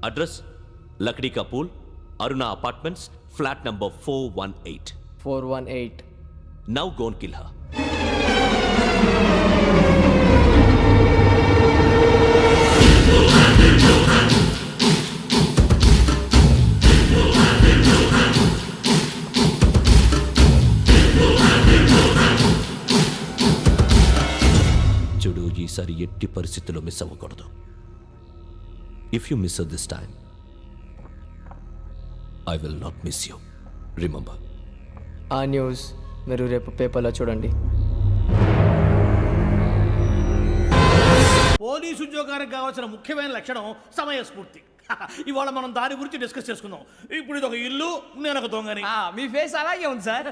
Address Lakdi కా pool, Aruna apartments, flat number 418. 418. Now go and kill her. చూడు, ఈసారి ఎట్టి పరిస్థితుల్లో మిస్ అవ్వకూడదు. If you miss this time I will not miss you. Remember. ఆ news మీరు రేపు పేపర్లో చూడండి. పోలీసు ఉద్యోగానికి కావాల్సిన ముఖ్యమైన లక్షణం సమయస్ఫూర్తి. ఇవాళ మనం దాని గురించి డిస్కస్ చేసుకుందాం. ఇప్పుడు ఇది ఒక ఇల్లు, నేను ఒక దొంగని. మీ ఫేస్ అలాగే ఉంది సార్.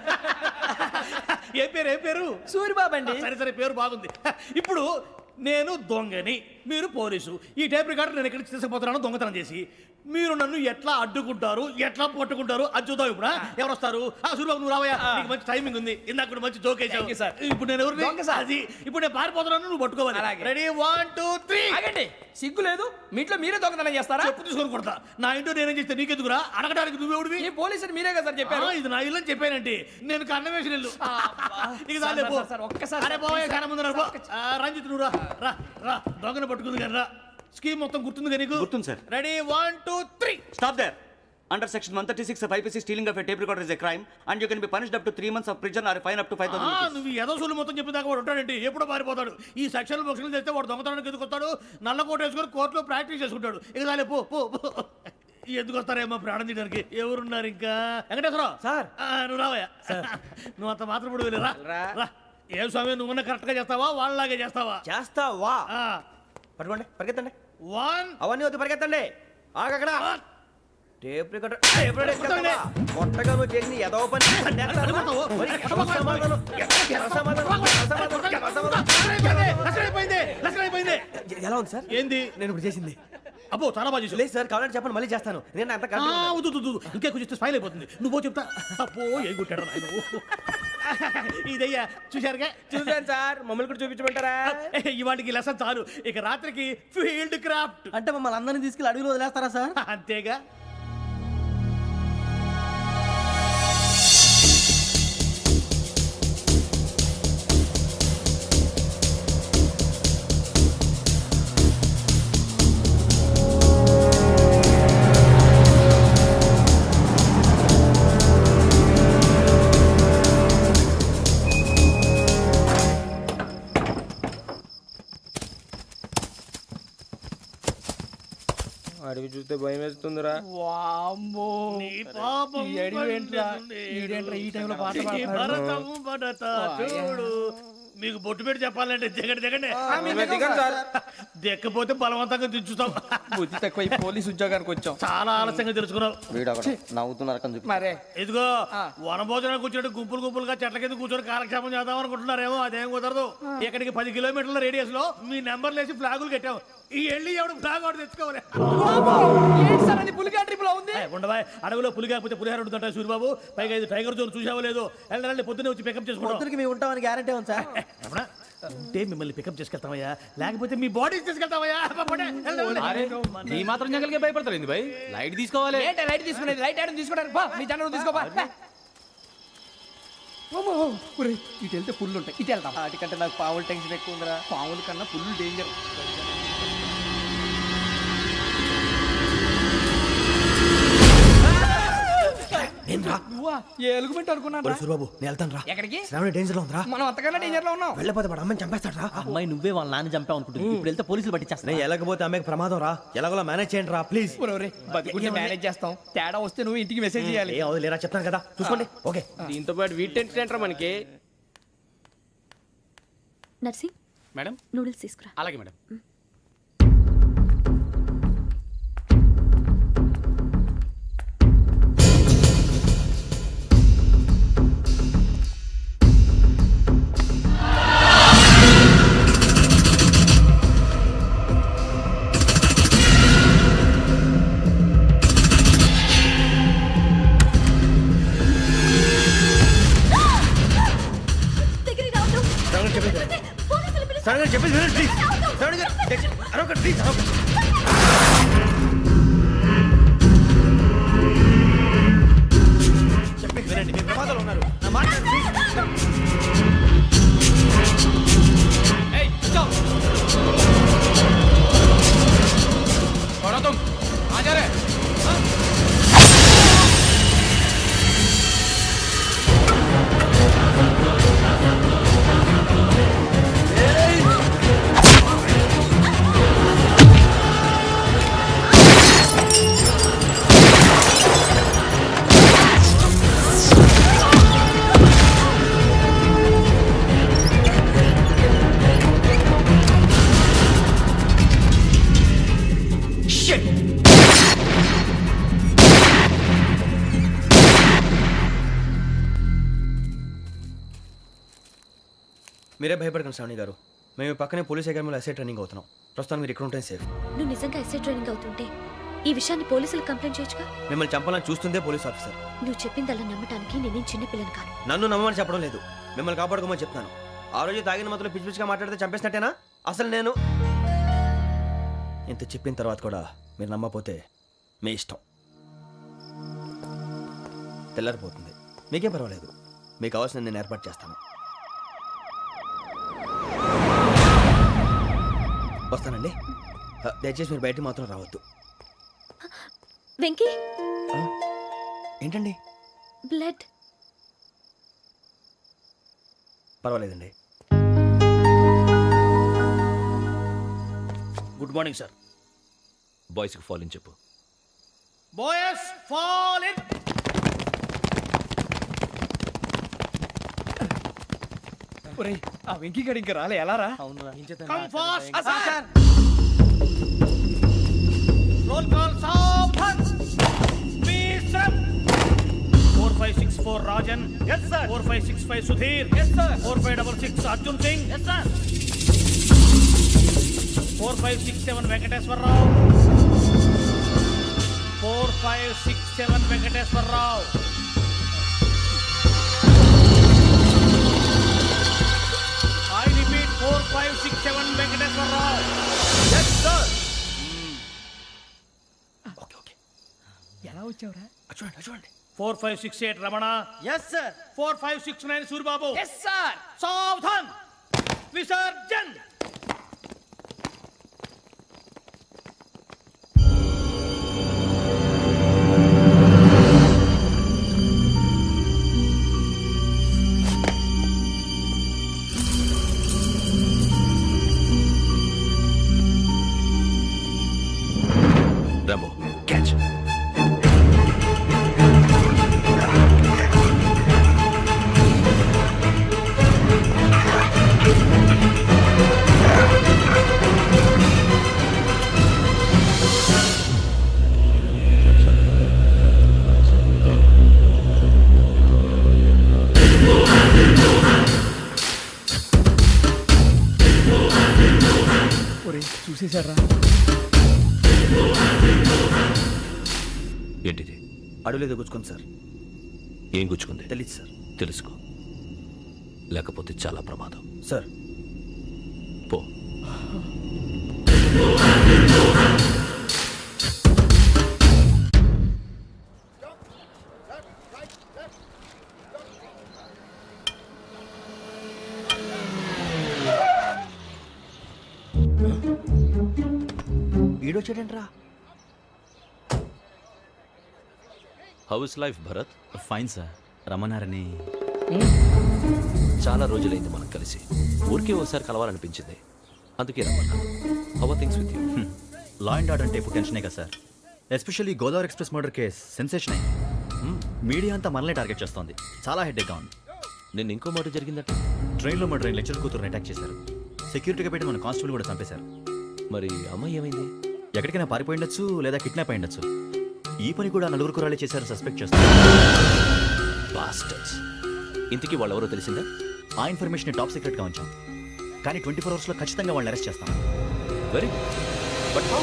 ఏ పేరు? సూరిబాబు అండి. సరే పేరు బాగుంది. ఇప్పుడు నేను దొంగని, మీరు పోలీసు. ఈ టైప్ రికార్డు నేను ఎక్కడికి తీసుకుపోతున్నాను దొంగతనం చేసి. మీరు నన్ను ఎట్లా అడ్డుకుంటారు, ఎట్లా పట్టుకుంటారు అది చూద్దాం. ఇప్పుడు ఎవరు వస్తారు? సూరిబాబు నువ్వు రావయ్యా, నీకు మంచి టైమింగ్ ఉంది. ఇందాక కూడా మంచి జోక్ వేసావు. ఇప్పుడు నేను ఎవరు? అది ఇప్పుడు నేను పారిపోతున్నాను, నువ్వు పట్టుకోవాలి. రెడీ 1 2 3. ఆగండి, సిగ్గు లేదు? మీ ఇంట్లో మీరే దొంగతనం చేస్తారా? చెప్పు తీసుకొని కొడతా. నా ఇంట్లో నేనేం చేస్తే నీకెందుకురా? అడగడానికి నువ్వెవడివి? ఈ పోలీసులు మీరే కదా సార్ చెప్పారు. ఇది నా ఇల్లు అని చెప్పానంటే నేను కన్న వేసిన ఇల్లు. ఒక్కసారి రంజిత్ నువ్వు రా రా, దొంగను పట్టుకుంది కానీ రా. స్కీమ్ మొత్తం గుర్తుంది కానీ? గుర్తుంది sir. Ready 1 2 3. Stop there. Under section 136 of IPC, stealing of a tape recorder is a crime and you can be punished up to 3 months of prison or a fine up to 5,000 rupees. నువ్వు ఏదో సొల్లు మొత్తం చెప్పిన దాకా వాడు ఉంటాడండి, ఎప్పుడో పారిపోతాడు. ఈ సెక్షన్ బుక్స్లు చేస్తే వాడు దొంగతనానికి ఎందుకు వస్తాడు? నల్ల కోట వేసుకొని కోర్టులో ప్రాక్టీస్ చేసుకుంటాడు. ఇక చాలే పో పో. ఎందుకు వస్తారేమో ప్రాణం తీయడానికి. ఎవరున్నారు ఇంకా? వెంకటేశ్వరరావు సార్. నువ్వు రావయ్యా. నువ్వు అంత మాత్రం ఇప్పుడు వెళ్ళి రా. ఏ స్వామి, నువ్వున్న కరెక్ట్ గా చేస్తావా వాళ్ళలాగే చేస్తావా? చేస్తావా? పట్టుకోండి, పరిగెత్తండి. 1 అవన్నీ వద్దు, పరిగెత్తండి. ఆగక్కడ టేప్ రికార్డర్ కొట్టగా నువ్వు చేసిన ఏదో పని. ఎలా ఉంది సార్? ఏంది నేను ఇప్పుడు చేసింది? అబ్బో చాలా బాగా చేసావు. లేదు సార్, కావాలంటే చెప్పండి, మళ్ళీ చేస్తాను. నేను అంత ఇంకే కొంచెం స్మైల్ అయిపోతుంది. నువ్వు చెప్తా. అబ్బో ఏ కొట్టాడు ఇదయ్యా. చూశారుగా? చూసాను సార్. మమ్మల్ని కూడా చూపించమంటారా? ఇవాటికి లెసన్ చాలు. ఇక రాత్రికి ఫీల్డ్ క్రాఫ్ట్. అంటే మమ్మల్ని అందరినీ తీసుకెళ్ళి అడుగులు వదిలేస్తారా సార్? అంతేగా. అడిగి చూస్తే భయం వేస్తుందిరా. మీకు బొట్టు పెట్టి చెప్పాలంటే దిగండి. దిక్కపోతే బలవంతంగా దించుతాం. బుద్ధి తక్కువ, పోలీసు ఉద్యోగానికి వచ్చాం. చాలా ఆలస్యంగా తెలుసుకున్నావు. నవ్వుతున్నారు. ఇదిగో వనభోజనానికి కూర్చోండి, గుంపులుగా చెట్ల కింద కూర్చొని కాలక్షేపం చేద్దాం అనుకుంటున్నారేమో. అదేం కుదరదు. ఇక్కడికి 10 కిలోమీటర్ల రేడియస్ లో మీ నెంబర్లు వేసి ఫ్లాగులు కట్టాము. ఈ వెళ్ళి ఎవడు ఫ్లాగ్ ఒకటి తెచ్చుకోవాలి. ఉండవా, అడవిలో పులి కాకపోతే పులిహార ఉంటుంటాయి సూరిబాబు. పైగా ఇది టైగర్ జోన్ చూసావో లేదో. వెళ్ళాలి, పొద్దున్నే వచ్చి పికప్ చేసుకుంటాం. ఉంటామని గ్యారంటీ ఉంది సార్. అంటే మిమ్మల్ని పికప్ చేసుకెళ్తామయ్యా, లేకపోతే మీ బాడీ తీసుకెళ్తామయ్యా. ఈ మాత్రం జంగల్కే భయపడతారు భయ్. లైట్ తీసుకోవాలి. లైట్ తీసుకునేది? లైట్ ఆడని తీసుకుంటారు. మీ జనం తీసుకోపా. ఇటు వెళ్తే పుల్లు ఉంటాయి, ఇటు వెళ్తాం. వాటికంటే నాకు పావులు టెన్షన్ ఎక్కువ ఉందిరా. పావుల కన్నా పుల్లు డేంజర్. ఎలుగుబెట్టి అనుకున్నాను. సూరిబాబు నేను వెళ్తాను రా. ఎక్కడికి? శ్రావణి డేంజర్ లో ఉందిరా. మనం అంతకన్నా డేంజర్ లో ఉన్నాం. వెళ్ళపోతే వాడు అమ్మని చంపేస్తాడు రా. అమ్మాయి నువ్వే వాళ్ళ నాన్న చంపావు అనుకుంటుంది. ఇప్పుడు వెళ్తే పోలీసులు పట్టించేస్తా. నేను వెళ్ళకపోతే అమ్మాయికి ప్రమాదం రా. ఎలాగోలా మేనేజ్ చేయండి రా ప్లీజ్. బతికుంటే మేనేజ్ చేస్తాం. తేడా వస్తే నువ్వు ఇంటికి మెసేజ్ చేయాలి. ఏ అవును లేరా, చెప్తాను కదా, చూసుకోండి. ఓకే. దీంతో పాటు వీటి టెన్షన్ ఏంట్రా మనకి. నర్సింగ్ మేడం నూడిల్స్ తీసుకురా. అలాగే మేడం. చెప్పేసి ప్లీజ్. మీరే భయపడకండి శ్రావణి గారు, మేము పక్కనే పోలీస్ అకాడమీలో ఎస్ఐ ట్రైనింగ్ అవుతున్నాం. ప్రస్తుతం మీరు ఇక్కడ ఉంటే సేఫ్. నువ్వు నిజంగా ఎస్ఐ ట్రైనింగ్ అవుతుంటే ఈ విషయాన్ని పోలీసులకు కంప్లైంట్ చేయొచ్చుగా. మిమ్మల్ని చంపాలని చూస్తుందే పోలీస్ ఆఫీసర్. నువ్వు చెప్పిందల్లా నమ్మటానికి నేనేం చిన్నపిల్లని కాను. నన్ను నమ్మమని చెప్పడం లేదు, మిమ్మల్ని కాపాడుకోమని చెప్తాను. ఆ రోజు తాగిన మొదలు పిచ్చి పిచ్చిగా మాట్లాడితే చంపేసినట్టేనా? అసలు నేను ఇంత చెప్పిన తర్వాత కూడా మీరు నమ్మపోతే మీ ఇష్టం. తెల్లారిపోతుంది, మీకేం పర్వాలేదు. మీకు కావాల్సిన నేను ఏర్పాటు చేస్తాను. వస్తానండి. దయచేసి మీరు బయట మాత్రం రావద్దు. వెంకీ, ఏంటండి? బ్లడ్. పర్వాలేదండి. Good morning sir. బాయ్స్కి ఫాల్ ఇన్ చెప్పు. Boys fall in. ఒరేయ్, ఆ వెంకీ గడి ఇంకా రాలే, ఎలా రా? Come fast sir. Roll call సావధాన్. విశ్రమ్. 4564 Rajan. yes sir. 4565 Sudheer. yes sir. 4566 Arjun Singh. yes sir. 4567 Venkateswararao. 4567 Venkateswararao. I repeat 4567 Venkateswararao. yes sir. Okay okay, ఎలా వచ్చావురా? చూడండి చూడండి. 4568 Ramana. Yes sir. 4569 Suribabu. Yes sir. సావధాన్. విసర్జన్. Rambo catch. ఒరేయ్, చూసేశారా? ఏంటిది? అడుగులేదు గుచ్చుకోండి సార్. ఏం గుచ్చుకుంది? తెలీదు సార్. తెలుసుకో, లేకపోతే చాలా ప్రమాదం. సార్ పో. ఈడొచ్చాడంట్రా. How is life Bharat? Fine sir. రమ్మన్నారని. చాలా రోజులైంది మనం కలిసి. ఊరికే ఒకసారి కలవాలనిపించింది, అందుకే రమ్మన్నాను. How are things with you? Law and order అంటే ఇప్పుడు టెన్షనే కదా సార్. Especially Godavari express murder case sensation అయింది. మీడియా అంతా మనల్ని టార్గెట్ చేస్తోంది. చాలా హెడ్ఏక్గా ఉంది. నిన్న ఇంకో మాట జరిగిందట. ట్రైన్లో మా ట్రైన్ లెక్చర్ కూతురుని అటాక్ చేశారు. సెక్యూరిటీగా పెట్టి మన కానిస్టేబుల్ కూడా చంపేశారు. మరి అమ్మాయి ఏమైంది? ఎక్కడికైనా పారిపోయి ఉండొచ్చు, లేదా కిడ్నాప్ అయి ఉండొచ్చు. ఈ పని కూడా నలుగురు కురాలే చేశారు సస్పెక్ట్ చేస్తారు. బాస్టర్స్. ఇంతకీ వాళ్ళు ఎవరో తెలిసిందా? ఆ ఇన్ఫర్మేషన్ టాప్ సీక్రెట్గా ఉంచాం, కానీ 24 అవర్స్లో ఖచ్చితంగా వాళ్ళని అరెస్ట్ చేస్తాం. Very good. But how?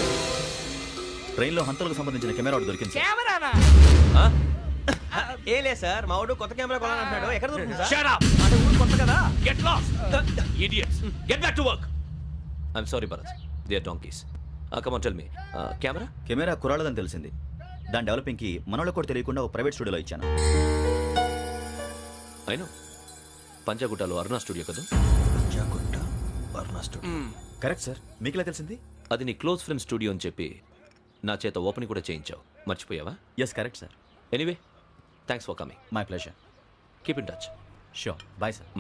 ట్రైన్లో హంతలకు సంబంధించిన కెమెరా ఒకటి దొరికింది సార్. కెమెరానా? ఏ లే సార్, మా వాడు కొత్త కెమెరా కొనాలంటున్నాడు. ఎక్కడ దొరుకుతుంది సార్? Shut up! అంటే ఊరు కొత్త కదా. Get lost! Idiots! Get back to work! I'm sorry, Bharat. They are donkeys. Come on, tell me. Camera? Camera కురాలదని తెలిసింది. దాని డెవలపింగ్కి మనోళ్ళకు కూడా తెలియకుండా ఒక ప్రైవేట్ స్టూడియోలో ఇచ్చాను. I know. పంజాగుట్టలో అరుణ స్టూడియో కదా? పంజాగుట్ట అరుణ స్టూడియో. Correct sir. మీకు ఇలా తెలిసింది? అది నీ క్లోజ్ ఫ్రెండ్ స్టూడియో అని చెప్పి నా చేత ఓపెన్ కూడా చేయించావు. మర్చిపోయావా? Yes correct sir. Anyway, thanks for coming. My pleasure. Keep in touch. Sure. Bye sir.